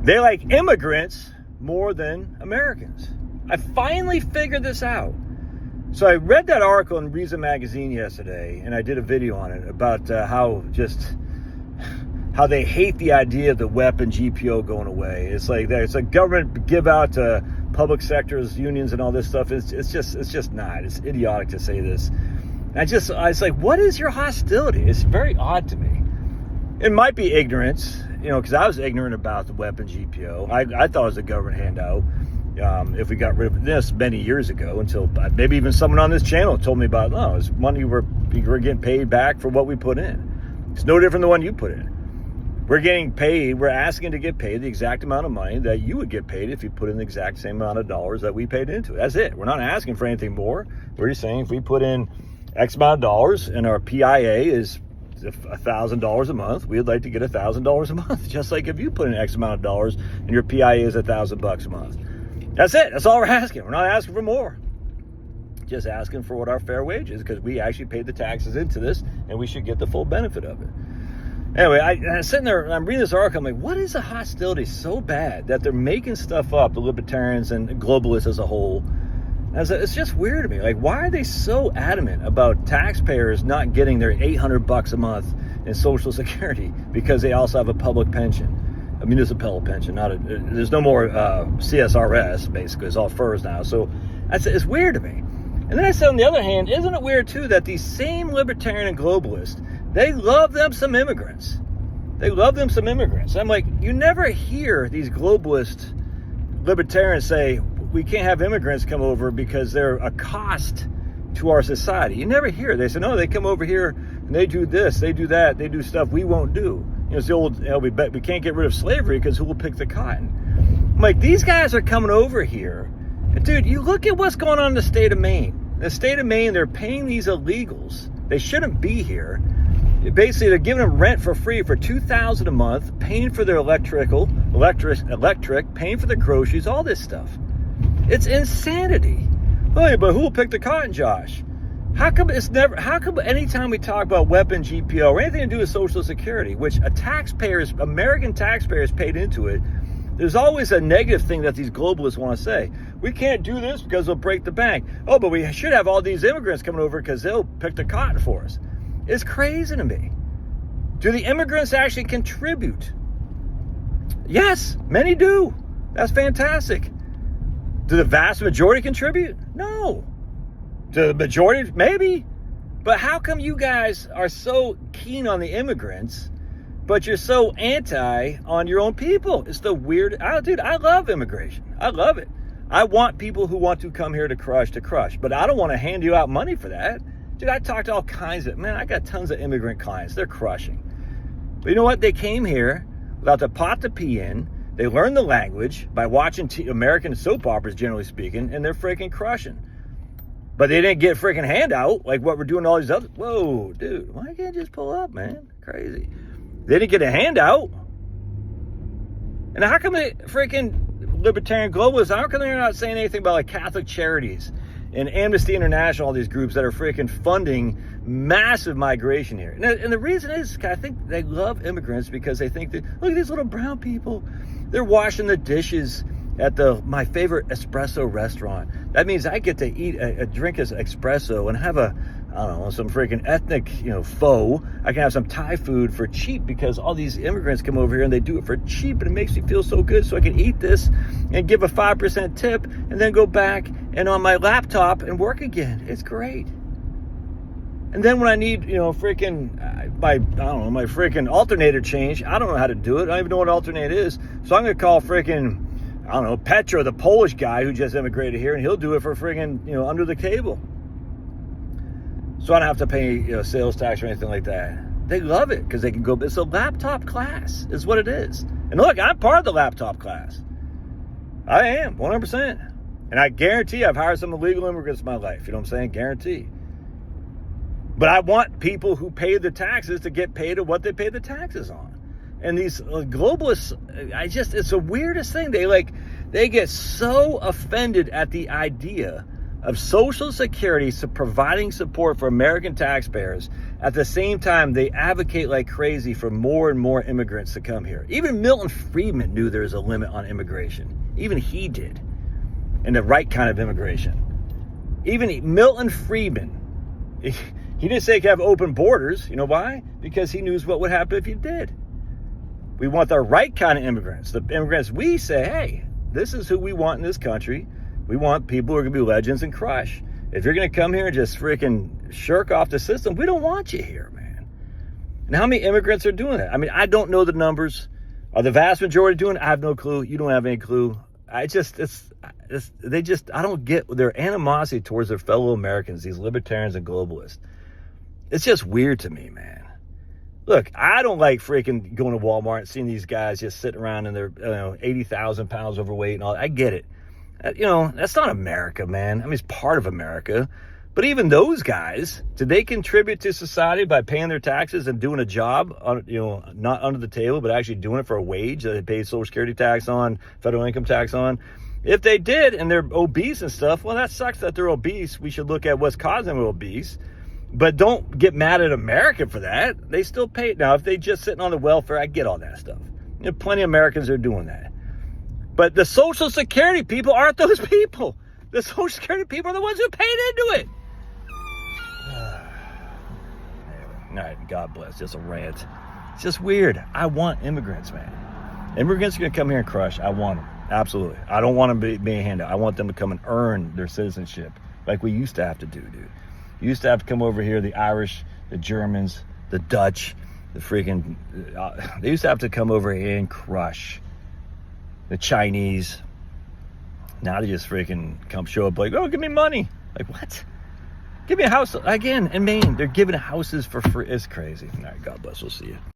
They like immigrants more than Americans. I finally figured this out. So I read that article in Reason Magazine yesterday, and I did a video on it about how they hate the idea of the WEP and GPO going away. It's like government give out to public sectors, unions, and all this stuff. It's just not. It's idiotic to say this. I was like, what is your hostility? It's very odd to me. It might be ignorance, because I was ignorant about the WEP and GPO. I thought it was a government handout. If we got rid of this many years ago, until maybe even someone on this channel told me about, no, it's money we're getting paid back for what we put in. It's no different than what you put in. We're getting paid, we're asking to get paid the exact amount of money that you would get paid if you put in the exact same amount of dollars that we paid into it. That's it. We're not asking for anything more. We're just saying if we put in X amount of dollars and our PIA is $1,000 a month, we'd like to get $1,000 a month. Just like if you put in X amount of dollars and your PIA is $1,000 a month. That's it. That's all we're asking. We're not asking for more. Just asking for what our fair wage is, because we actually paid the taxes into this and we should get the full benefit of it. Anyway, I'm sitting there and I'm reading this article. I'm like, what is the hostility so bad that they're making stuff up, the libertarians and globalists as a whole? It's just weird to me. Like, why are they so adamant about taxpayers not getting their $800 a month in Social Security because they also have a public pension? A municipal pension, there's no more CSRS, basically. It's all FERS now. So it's weird to me. And then I said, on the other hand, isn't it weird, too, that these same libertarian and globalists, they love them some immigrants. They love them some immigrants. I'm like, you never hear these globalist libertarians say, we can't have immigrants come over because they're a cost to our society. You never hear. They say, no, they come over here and they do this, they do that, they do stuff we won't do. It's the old, we can't get rid of slavery because who will pick the cotton? I'm like, these guys are coming over here. And dude, you look at what's going on in the state of Maine. In the state of Maine, they're paying these illegals. They shouldn't be here. Basically, they're giving them rent for free for $2,000 a month, paying for their electric, paying for the groceries, all this stuff. It's insanity. Hey, but who will pick the cotton, Josh? How come anytime we talk about weapon GPO or anything to do with Social Security, which American taxpayers paid into it, there's always a negative thing that these globalists want to say. We can't do this because they'll break the bank. Oh, but we should have all these immigrants coming over because they'll pick the cotton for us. It's crazy to me. Do the immigrants actually contribute? Yes, many do. That's fantastic. Do the vast majority contribute? No. To the majority, maybe. But how come you guys are so keen on the immigrants, but you're so anti on your own people? It's the weird. Dude, I love immigration. I love it. I want people who want to come here to crush. But I don't want to hand you out money for that. Dude, I talked to all kinds of, I got tons of immigrant clients. They're crushing. But you know what? They came here without the pot to pee in. They learned the language by watching American soap operas, generally speaking, and they're freaking crushing. But they didn't get freaking handout like what we're doing all these other. Whoa, dude, why can't you just pull up, man? Crazy. They didn't get a handout. And how come the freaking libertarian globalists, how come they're not saying anything about like Catholic Charities and Amnesty International, all these groups that are freaking funding massive migration here? And the reason is, I think they love immigrants because they think that, look at these little brown people. They're washing the dishes at my favorite espresso restaurant. That means I get to eat drink an espresso and have some freaking ethnic, pho. I can have some Thai food for cheap because all these immigrants come over here and they do it for cheap and it makes me feel so good. So I can eat this and give a 5% tip and then go back and on my laptop and work again. It's great. And then when I need, my freaking alternator change, I don't know how to do it. I don't even know what an alternator is. So I'm going to call freaking, Petro, the Polish guy who just immigrated here, and he'll do it for friggin', under the table. So I don't have to pay, sales tax or anything like that. They love it because they can go, it's a laptop class is what it is. And look, I'm part of the laptop class. I am, 100%. And I guarantee I've hired some illegal immigrants in my life. You know what I'm saying? Guarantee. But I want people who pay the taxes to get paid what they pay the taxes on. And these globalists, it's the weirdest thing. They get so offended at the idea of Social Security providing support for American taxpayers At the same time, they advocate like crazy for more and more immigrants to come here. Even Milton Friedman knew there was a limit on immigration. Even he did. And the right kind of immigration. Even Milton Friedman, he didn't say you could have open borders. You know why? Because he knew what would happen if you did. We want the right kind of immigrants. The immigrants we say, hey, this is who we want in this country. We want people who are going to be legends and crush. If you're going to come here and just freaking shirk off the system, we don't want you here, man. And how many immigrants are doing that? I mean, I don't know the numbers. Are the vast majority doing it? I have no clue. You don't have any clue. I don't get their animosity towards their fellow Americans, these libertarians and globalists. It's just weird to me, man. Look, I don't like freaking going to Walmart and seeing these guys just sitting around and they're 80,000 pounds overweight and all. I get it. That's not America, man. I mean, it's part of America. But even those guys, do they contribute to society by paying their taxes and doing a job, not under the table, but actually doing it for a wage that they pay Social Security tax on, federal income tax on? If they did and they're obese and stuff, well, that sucks that they're obese. We should look at what's causing them obese. But don't get mad at America for that. They still pay it. Now, if they just sitting on the welfare, I get all that stuff. Plenty of Americans are doing that. But the Social Security people aren't those people. The Social Security people are the ones who paid into it. All right, God bless. Just a rant. It's just weird. I want immigrants, man. Immigrants are going to come here and crush. I want them. Absolutely. I don't want them to be a handout. I want them to come and earn their citizenship like we used to have to do, dude. You used to have to come over here, the Irish, the Germans, the Dutch, the freaking... they used to have to come over here and crush. The Chinese. Now they just freaking come show up like, oh, give me money. Like, what? Give me a house. Again, in Maine, they're giving houses for free. It's crazy. All right, God bless. We'll see you.